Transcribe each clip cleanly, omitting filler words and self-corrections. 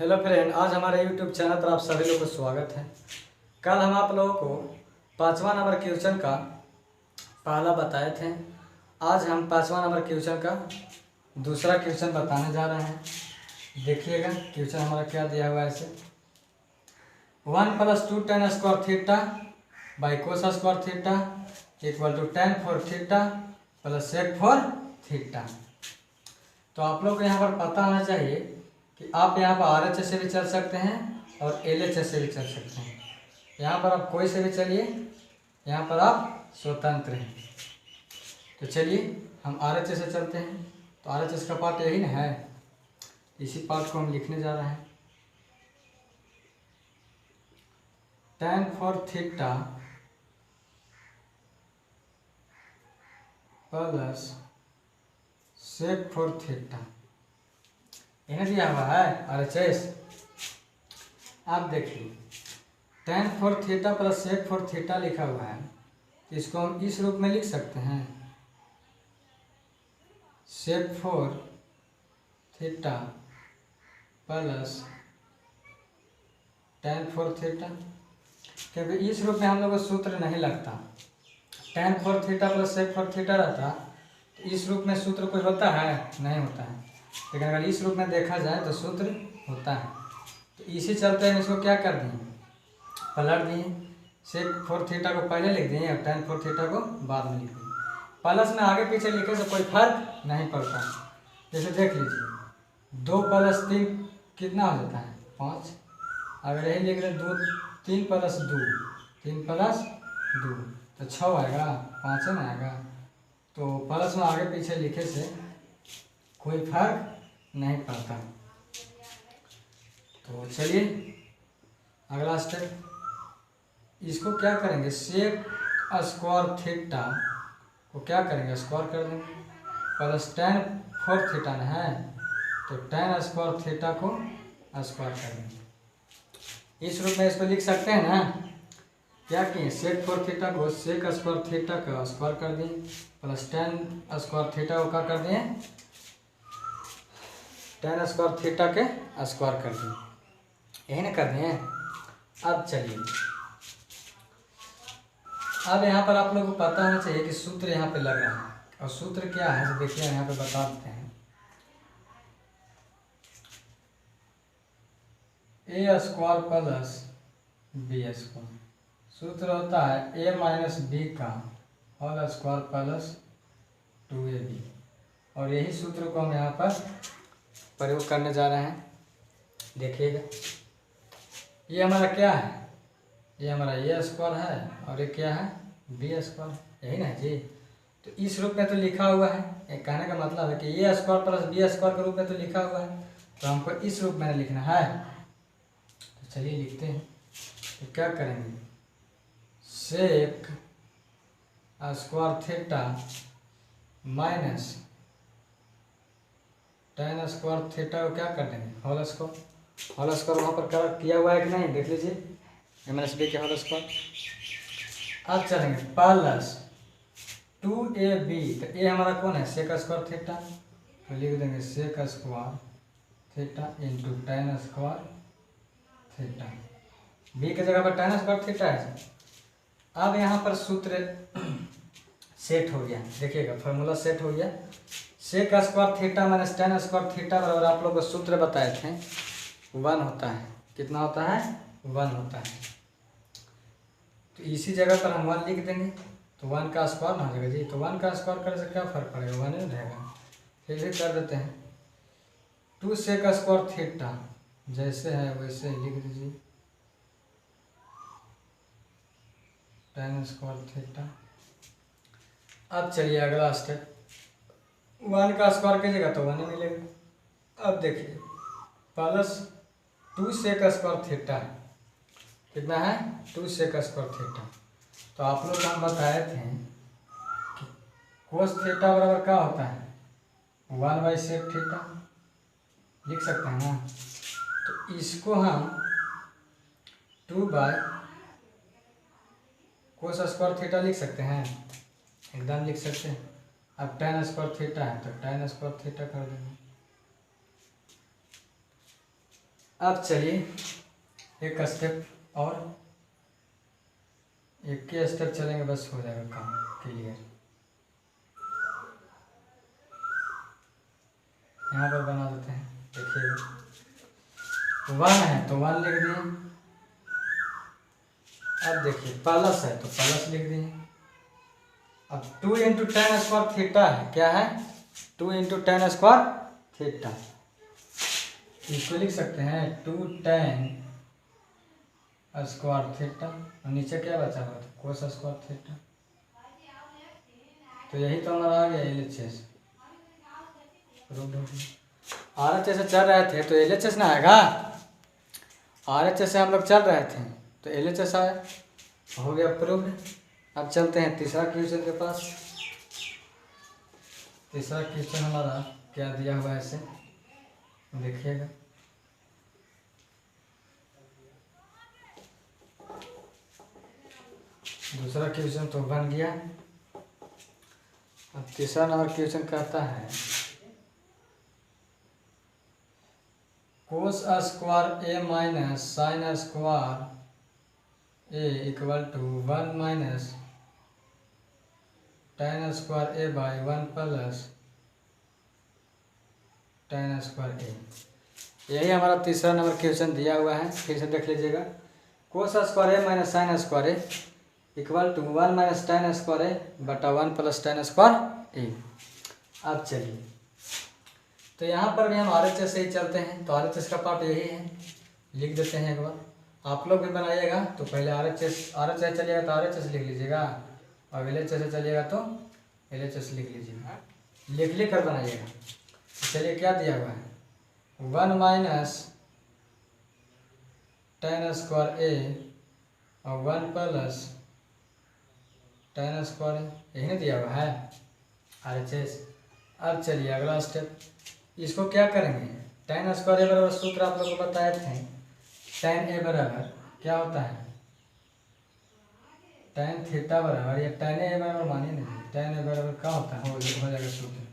Hello friend, आज हमारे YouTube channel पर आप सभी लोगों को स्वागत है। कल हम आप लोगों को 5वां नंबर क्वेश्चन का पहला बताए थे। आज हम 5वां नंबर क्वेश्चन का दूसरा क्वेश्चन बताने जा रहे हैं। देखिएगा क्वेश्चन हमारा क्या दिया हुआ है। ऐसे 1 + 2 tan square theta by cos square theta equal to tan four theta plus sec four theta. तो आप लोग को यहाँ पर पता होना चाहिए कि आप यहाँ पर RHS से भी चल सकते हैं और LHS से भी चल सकते हैं। यहाँ पर आप कोई से भी चलिए, यहाँ पर आप स्वतंत्र हैं। तो चलिए हम RHS से चलते हैं। तो RHS का पार्ट यही ना है, इसी पार्ट को हम लिखने जा रहे हैं। tan four theta plus sec four theta यह दिया हुआ है RHS। आप देखिए tan four theta plus sec four theta लिखा हुआ है, तो इसको हम इस रूप में लिख सकते हैं, sec four theta plus tan four theta. क्योंकि इस रूप में हम लोग को सूत्र नहीं लगता। tan four theta plus sec four theta रहता तो इस रूप में सूत्र कोई होता है? नहीं होता है। लेकिन अगर इस रूप में देखा जाए तो सूत्र होता है। तो इसी चलते हम इसको क्या कर दिए, पलट दिए। सेक फोर थीटा को पहले लिख दिए और tan फोर थीटा को बाद में लिख दिए। प्लस में आगे पीछे लिखे से कोई फर्क नहीं पड़ता। जैसे देख लीजिए 2 + 3 कितना हो जाता है? 5। अगर यही लिख रहे 3 + 2 3 + 2 तो 6 आएगा, 5 ना आएगा। तो प्लस में आगे पीछे लिखे से कोई फर्क नहीं पड़ता। तो चलिए अगला स्टेप, इसको क्या करेंगे, सेक स्क्वायर थीटा को क्या करेंगे, स्क्वायर कर देंगे, प्लस tan फोर थीटा ना है तो tan स्क्वायर थीटा को स्क्वायर कर देंगे। इस रूप में इसको लिख सकते हैं ना। क्या किए, सेक फोर थीटा को सेक स्क्वायर थीटा का स्क्वायर कर दिए प्लस tan स्क्वायर थीटा को क्या कर दिए, tan स्क्वायर थीटा के स्क्वायर कर दिए। यही ना कर दिए। अब चलिए, अब यहाँ पर आप लोग को पता होना चाहिए कि सूत्र यहाँ पे लग रहा है। और सूत्र क्या है तो देखिए यहाँ पे बता देते हैं। a square plus b square सूत्र होता है a - b का होल स्क्वायर प्लस 2ab। और यही सूत्र को हम यहाँ पर प्रयोग करने जा रहे हैं। देखिएगा ये हमारा क्या है, ये हमारा a स्क्वायर है और ये क्या है, b स्क्वायर, यही ना जी। तो इस रूप में तो लिखा हुआ है। एक कहने का मतलब है कि a square plus b square के रूप में तो लिखा हुआ है, तो हमको इस रूप में लिखना है। तो चलिए लिखते हैं। तो क्या करेंगे, sec square theta minus tan square theta को क्या कर देंगे, होल स्क्वायर। होल स्क्वायर वहाँ पर किया हुआ है कि नहीं, देख लीजिए, a - b के होल स्क्वायर। अब चलेंगे प्लस 2ab। तो ए हमारा कौन है, सेक स्क्वायर थीटा, तो लिख देंगे sec square theta into tan square theta. B की जगह पर tan स्क्वायर थीटा है। अब यहाँ पर सूत्र सेट हो गया, देखिएगा फॉर्मूला सेट हो गया। Sec square theta minus tan square theta बराबर आप लोग को सूत्र बताए थे 1 होता है। कितना होता है, 1 होता है। तो इसी जगह पर हम 1 लिख देंगे, तो 1 का स्क्वायर ना हो जाएगा जी। तो 1 का स्क्वायर करने से क्या फर्क पड़ेगा, 1 ही रहेगा। फिर भी कर देते हैं 2 सेक स्क्वायर थीटा, जैसे है वैसे ही लिख दीजिए, tan स्क्वायर थीटा। अब चलिए अगला स्टेप, 1 का स्क्वायर कीजिएगा तो 1 ही मिलेगा। अब देखिए प्लस 2 सेक स्क्वायर थीटा कितना है, 2 सेक स्क्वायर थीटा। तो आप लोग हम बताए थे कि कोस थीटा बराबर क्या होता है, 1/सेक थीटा, लिख सकते हैं ना। तो इसको हम 2 बाय कोस स्क्वायर थीटा लिख सकते हैं, एकदम लिख सकते हैं। अब tan स्क्वायर थीटा है तो tan स्क्वायर थीटा कर देंगे। अब चलिए एक स्टेप और, एक के स्टेप चलेंगे बस हो जाएगा काम क्लियर। यहाँ पर बना देते हैं, देखिएगा 1 है तो 1 लिख दिए। अब देखिए प्लस है तो प्लस लिख दिए। अब 2 इंटू टेन स्क्वायर थीटा है, क्या है 2 इंटू टेन स्क्वायर थीटा, इसको लिख सकते हैं 2 टेन स्क्वायर थीटा, और नीचे क्या बचा हुआ था कोस स्क्वायर थीटा। तो यही तो हमारा आ गया LHS। RHS से चल रहे थे तो LHS ना आएगा, RHS से हम लोग चल रहे थे तो LHS आया, हो गया प्रूव्ड। अब चलते हैं तीसरा क्वेश्चन के पास। तीसरा क्वेश्चन हमारा क्या दिया हुआ है ऐसे देखिएगा। दूसरा क्वेश्चन तो बन गया। अब तीसरा नंबर क्वेश्चन कहता है cos square A minus sine square A equal to 1 minus tan square A by 1 plus tan square A. यही हमारा तीसरा नंबर क्वेश्चन दिया हुआ है, फिर से देख लीजिएगा। Cos square A minus sine square A equal to 1 minus tan square A बटा 1 प्लस टेन स्क्वायर ए। अब चलिए तो यहाँ पर भी हम RHS से ही चलते हैं, तो RHS का पार्ट यही है, लिख देते हैं एक बार। आप लोग भी बनाइएगा तो पहले RHS चलिएगा तो RHS लिख लीजिएगा, और LHS से चलिएगा तो LHS लिख लीजिएगा, लिख कर बनाइएगा। चलिए क्या दिया हुआ है 1 माइनस टेन स्क्वायर ए और 1 प्लस टेन स्क्वायर ए, यही ना दिया हुआ है RHS। अब चलिए अगला स्टेप, इसको क्या करेंगे टेन स्क्वायर ए बराबर सूत्र आप लोगों को बताए थे, टेन ए बराबर क्या होता है टेन थीटा बराबर, या टेन ए बराबर मानिए नहीं, टेन ए बराबर क्या होता है हो जाएगा सूत्र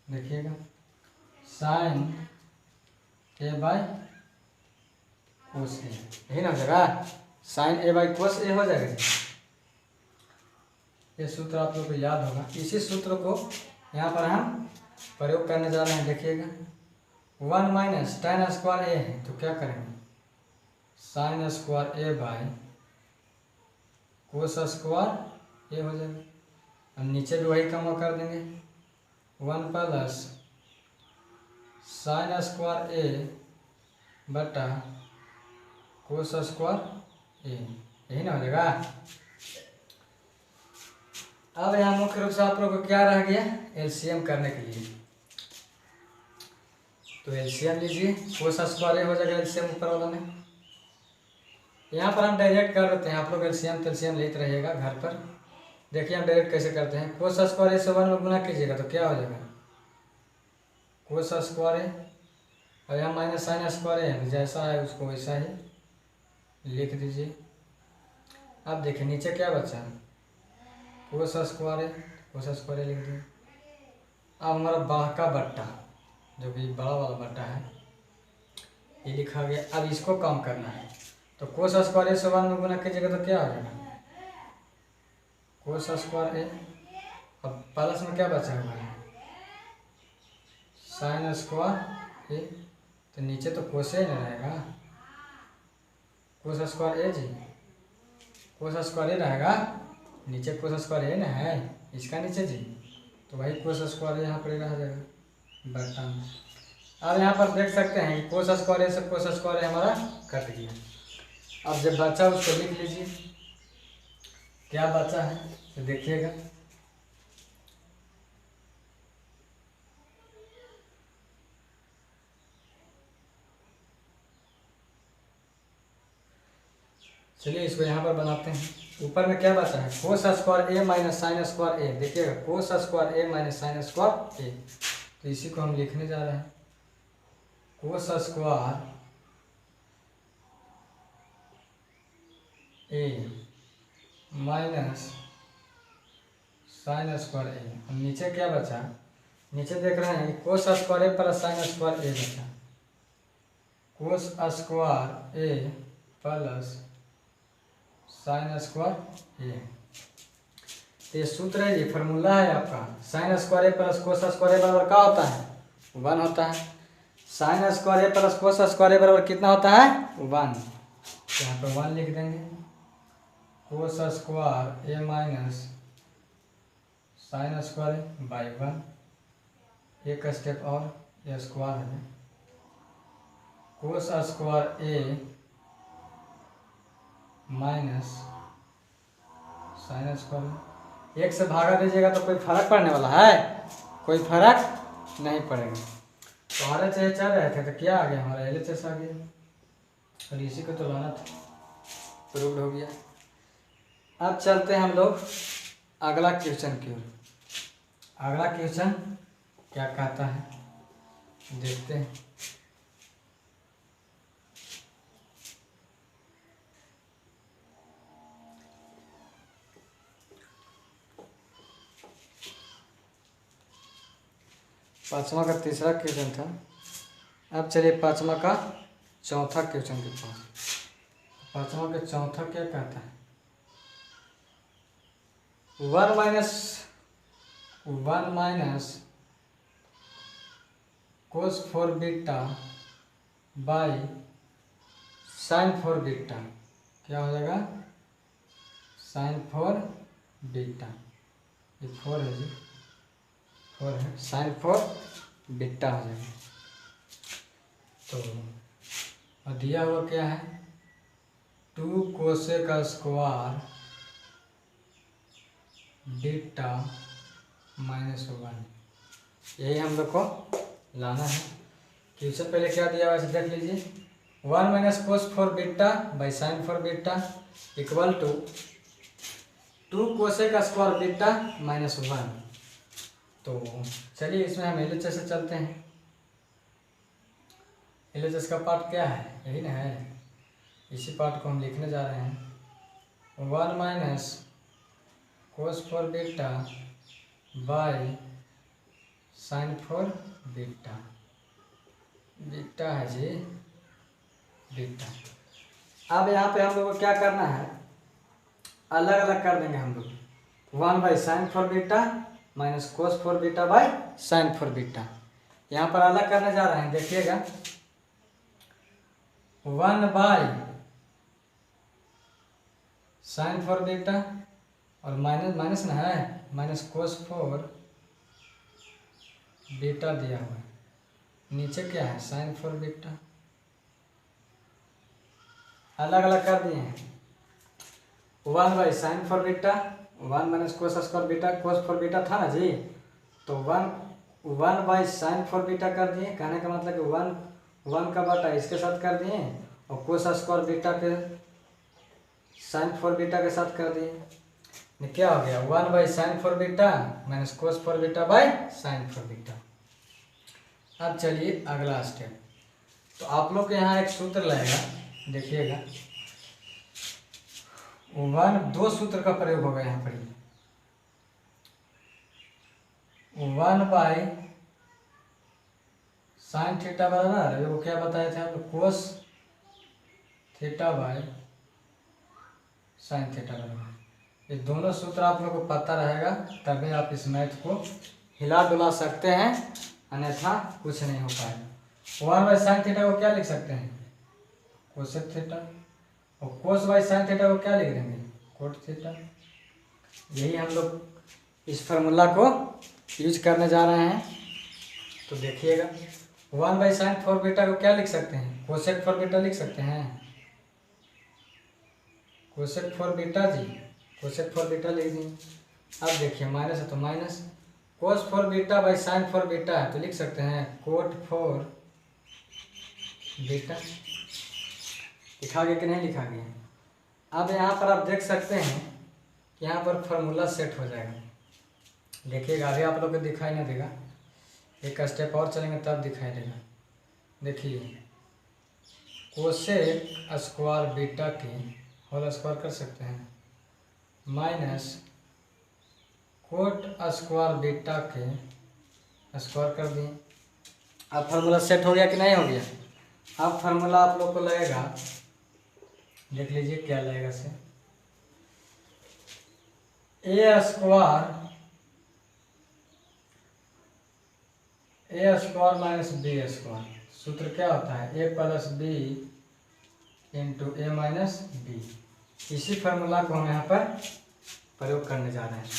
देखिएगा साइन ए बाई कोस ए, यही ना हो जाएगा साइन ए बाई कोस ए हो जाएगा। ये सूत्र आप लोग को याद होगा, इसी सूत्र को यहाँ पर हम प्रयोग करने जा रहे हैं। देखिएगा 1 माइनस टेन स्क्वायर ए है तो क्या करेंगे sine square A by cos square A हो जाएगा, और नीचे भी वही कम कर देंगे 1 प्लस साइन स्क्वायर ए बटा कोस स्क्वायर ए, यही ना हो जाएगा। अब यहाँ मुख्य रूप से आप लोग को क्या रह गया LCM करने के लिए, तो LCM लीजिए, कोस स्क्वायर ए हो जाएगा LCM ऊपर वाला में। यहाँ पर हम डायरेक्ट कर देते हैं, आप लोग LCM लेते रहिएगा घर पर। देखिए हम डायरेक्ट कैसे करते हैं, कोस स्क्वायर ए से 1 में गुना कीजिएगा तो क्या हो जाएगा कोस स्क्वायर ए, और यहाँ माइनस साइन स्क्वायर ए है, जैसा है उसको वैसा ही लिख दीजिए। अब देखिए नीचे क्या बचा कोस स्क्वायर ए लिख दिए। अब हमारा बाह का बट्टा जो भी बड़ा वाला बट्टा है ये लिखा गया। अब इसको कम करना है तो कोस स्क्वायर ए से 1 में गुना कीजिएगा तो क्या हो जाएगा कोस स्क्वायर ए, अब प्लस में क्या बचा हुआ है साइन स्क्वायर ए, तो नीचे तो कोस ए ना रहेगा, कोस स्क्वायर ए जी, कोस स्क्वायर ए रहेगा, नीचे कोस स्क्वायर ए ना है इसका नीचे जी, तो वही कोस स्क्वायर यहाँ पर रह जाएगा बटा। अब यहाँ पर देख सकते हैं कि कोस स्क्वायर ए से कोस स्क्वायर ए हमारा कट गया। अब जब बचा उसको लिख लीजिए, क्या बचा है तो देखिएगा चलिए इसको यहाँ पर बनाते हैं। ऊपर में क्या बचा है cos square A minus sine square ए, देखिएगा कोस square A minus sine square ए, तो इसी को हम लिखने जा रहे हैं कोस square A minus sine square ए। नीचे क्या बचा, नीचे देख रहे हैं कोस स्क्वायर ए प्लस साइन स्क्वायर ए बचा, कोस स्क्वायर ए प्लस साइन स्क्वायर ए। ये सूत्र है, ये फार्मूला है आपका। साइन स्क्वायर ए प्लस कोस स्क्वायर ए बराबर क्या होता है? 1 होता है। साइन स्क्वायर ए प्लस कोस स्क्वायर ए बराबर कितना होता है? 1। यहाँ पर 1 लिख देंगे। कोस square A minus sine square A by 1। एक स्टेप और, ये स्क्वायर है। Cos square A minus sine square. एक से भागा दीजिएगा तो कोई फर्क पड़ने वाला है? कोई फर्क नहीं पड़ेगा। तो RHS चल रहे थे तो क्या आ गया हमारा? LHS आ गया। और इसी को तो लाना था, प्रूव्ड हो गया। अब चलते हैं हम लोग अगला क्वेश्चन की ओर। अगला क्वेश्चन क्या कहता है देखते हैं। पाँचवा का तीसरा क्वेश्चन था। अब चलिए पाँचवा का चौथा क्वेश्चन के पास। पाँचवा का चौथा क्या कहता है? 1 minus cos 4 beta by sine 4 beta. क्या हो जाएगा? Sine 4 beta. ये 4 है जी, 4 है। साइन 4 बीटा हो जाएगा। तो दिया हुआ क्या है? 2 कोसेक स्क्वायर बीटा माइनस 1। यही हम लोग को लाना है। क्वेश्चन पहले क्या दिया हुआ है देख लीजिए। 1 minus cos 4 beta by sine 4 beta equal to 2 cosec square beta minus 1। तो चलिए इसमें हम LHS से चलते हैं। LHS का पार्ट क्या है? यही ना है। इसी पार्ट को हम लिखने जा रहे हैं। 1 minus cos 4 beta by sine 4 beta. Beta है जी, बीटा। अब यहाँ पे हम लोग को क्या करना है? अलग अलग कर देंगे हम लोग। 1 by sine 4 beta minus cos 4 beta by sine 4 beta. यहाँ पर अलग करने जा रहे हैं, देखिएगा। 1 बाई साइन 4 बीटा और माइनस माइनस ना है, माइनस कोस 4 बीटा दिया हुआ है। नीचे क्या है? Sine 4 beta. अलग अलग कर दिए हैं। 1 by sine 4 beta, 1 minus cos square beta, cos 4 beta था ना जी। तो 1 बाई साइन 4 बीटा कर दिए। कहने का मतलब कि 1 का बटा इसके साथ कर दिए और कोस स्क्वायर बीटा के साइन 4 बीटा के साथ कर दिए। क्या हो गया? 1 by sine 4 beta minus cos 4 beta by sine 4 beta. अब चलिए अगला स्टेप। तो आप लोग के यहाँ एक सूत्र लगेगा, देखिएगा। 2 सूत्र का प्रयोग होगा यहाँ पर। 1 बाई साइन थीटा बराबर, वो क्या बताए थे आप लोग? Cos theta by sine theta बराबर। ये दोनों सूत्र आप लोग को पता रहेगा, तभी आप इस मैथ को हिला डुला सकते हैं, अन्यथा कुछ नहीं हो पाएगा। 1 बाई साइन थीटा को क्या लिख सकते हैं? Cosec theta. और कोस बाई साइन थीटा को क्या लिख देंगे? Cot theta. यही हम लोग इस फार्मूला को यूज करने जा रहे हैं। तो देखिएगा, 1 बाई साइन 4 बीटा को क्या लिख सकते हैं? कोसेक 4 बीटा लिख सकते हैं। कोसेक 4 बीटा जी, कोसेक 4 बीटा लिख देंगे। अब देखिए माइनस है तो minus, cos 4 beta by sine 4 beta है तो लिख सकते हैं कोट 4 बीटा। लिखा गया कि नहीं लिखा गया? अब यहाँ पर आप देख सकते हैं कि यहाँ पर फार्मूला सेट हो जाएगा। देखिएगा, अभी आप लोग को दिखाई नहीं देगा, एक स्टेप और चलेंगे तब दिखाई देगा। देखिए, कोसेक स्क्वायर बीटा के होल स्क्वायर कर सकते हैं माइनस कोट स्क्वायर बीटा के स्क्वायर कर दिए। अब फार्मूला सेट हो गया कि नहीं हो गया? अब फार्मूला आप लोग को लगेगा, देख लीजिए क्या लगेगा से, ए स्क्वायर माइनस बी स्क्वायर। सूत्र क्या होता है, ए प्लस बी इंटू ए माइनस बी। इसी फार्मूला को हम यहाँ पर प्रयोग करने जा रहे हैं।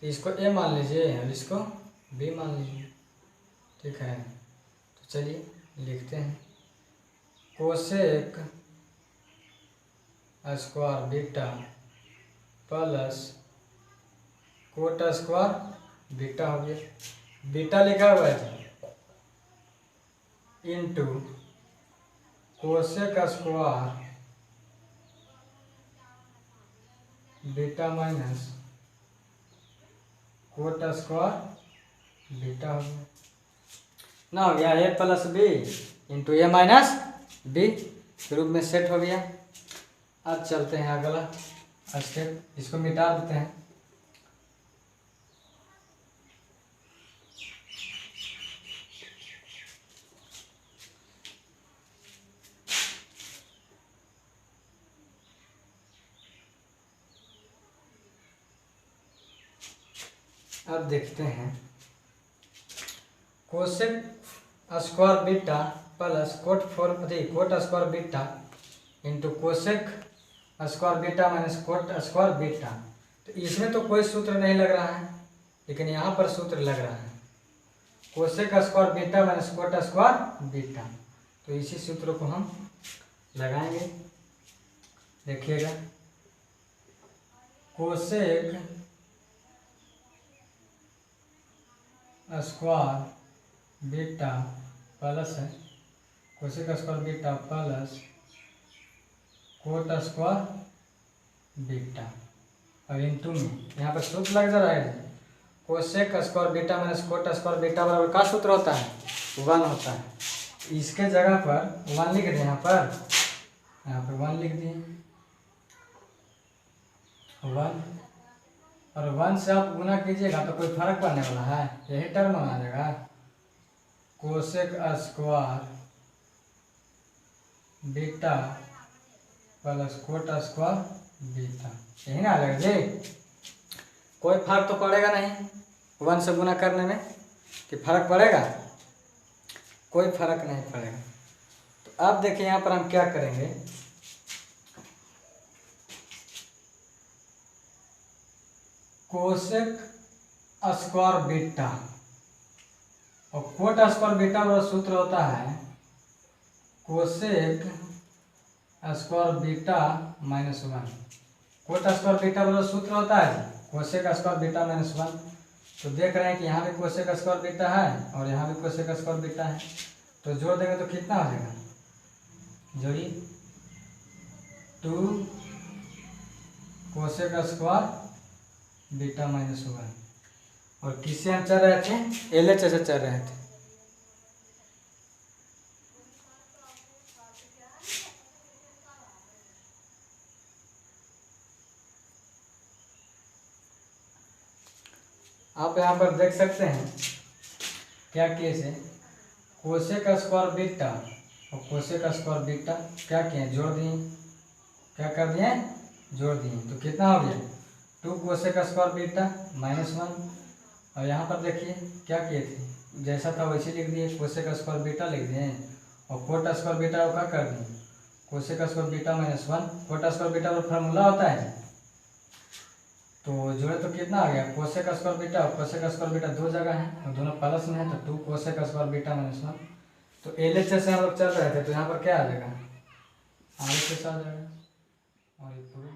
तो इसको ए मान लीजिए और इसको बी मान लीजिए, ठीक है। तो चलिए लिखते हैं, cosec square beta plus coat square beta हो गया। बीटा लिखा हुआ है into cosec square beta minus cot square beta हो गया ना, हो गया ए प्लस बी इंटू ए माइनस बी के रूप में सेट हो गया। अब चलते हैं अगला स्टेप, इसको मिटा देते हैं। अब देखते हैं, cosec square beta plus coat square beta into cosec square beta minus cot square beta. तो इसमें तो कोई सूत्र नहीं लग रहा है, लेकिन यहाँ पर सूत्र लग रहा है, cosec square beta minus cot square beta. तो इसी सूत्र को हम लगाएंगे, देखिएगा, कोसेक स्क्वायर बीटा प्लस है cosec square beta plus coat square beta, और इंटू में यहाँ पर सूत्र लग जा रहा है, cosec square beta minus cot square beta बराबर का सूत्र होता है 1 होता है। इसके जगह पर 1 लिख दें, यहाँ पर 1 लिख दिए, 1 और 1 से आप गुना कीजिएगा तो कोई फर्क पड़ने वाला है, यही टर्म आ जाएगा, cosec square beta plus coat square beta, यही ना आ जाएगा जी। कोई फर्क तो पड़ेगा नहीं 1 से गुना करने में, कि फर्क पड़ेगा, कोई फर्क नहीं पड़ेगा। तो अब देखिए यहाँ पर हम क्या करेंगे, कोसेक स्क्वायर बीटा और कोट स्क्वायर बीटा वाला सूत्र होता है cosec square beta minus 1। Coat square beta वाला सूत्र होता है कोसेक स्क्वायर बीटा माइनस 1। तो देख रहे हैं कि यहाँ भी कोसेक स्क्वायर बीटा है और यहाँ भी कोसेक स्क्वायर बीटा है, तो जोड़ देंगे तो कितना हो जाएगा, जोड़िए, 2 कोसेक स्क्वायर बीटा माइनस 1। और किससे हम चल रहे थे, LHS से चल रहे थे। आप यहाँ पर देख सकते हैं क्या केस है, कोसेक स्क्वायर बीटा और कोसेक स्क्वायर बीटा क्या किए, जोड़ दिए, क्या कर दिए, जोड़ दिए, तो कितना हो गया, 2 कोसेक स्क्वायर बीटा माइनस 1। और यहाँ पर देखिए क्या किए थे, जैसा था वैसे लिख दिए, कोसेक स्क्वायर बीटा लिख दिए, और कोट स्क्वायर बीटा को क्या कर दिए, cosec square beta minus 1। Coat square beta का फार्मूला होता है, तो जोड़े तो कितना आ गया, कोसेक स्क्वायर बीटा और कोसेक स्क्वायर बीटा 2 जगह है और दोनों प्लस में है, तो 2 कोसेक स्क्वायर बीटा माइनस 1। तो LHS से हम लोग चल रहे थे, तो यहाँ पर क्या आ जाएगा, RHS आ जाएगा, और ये पूरी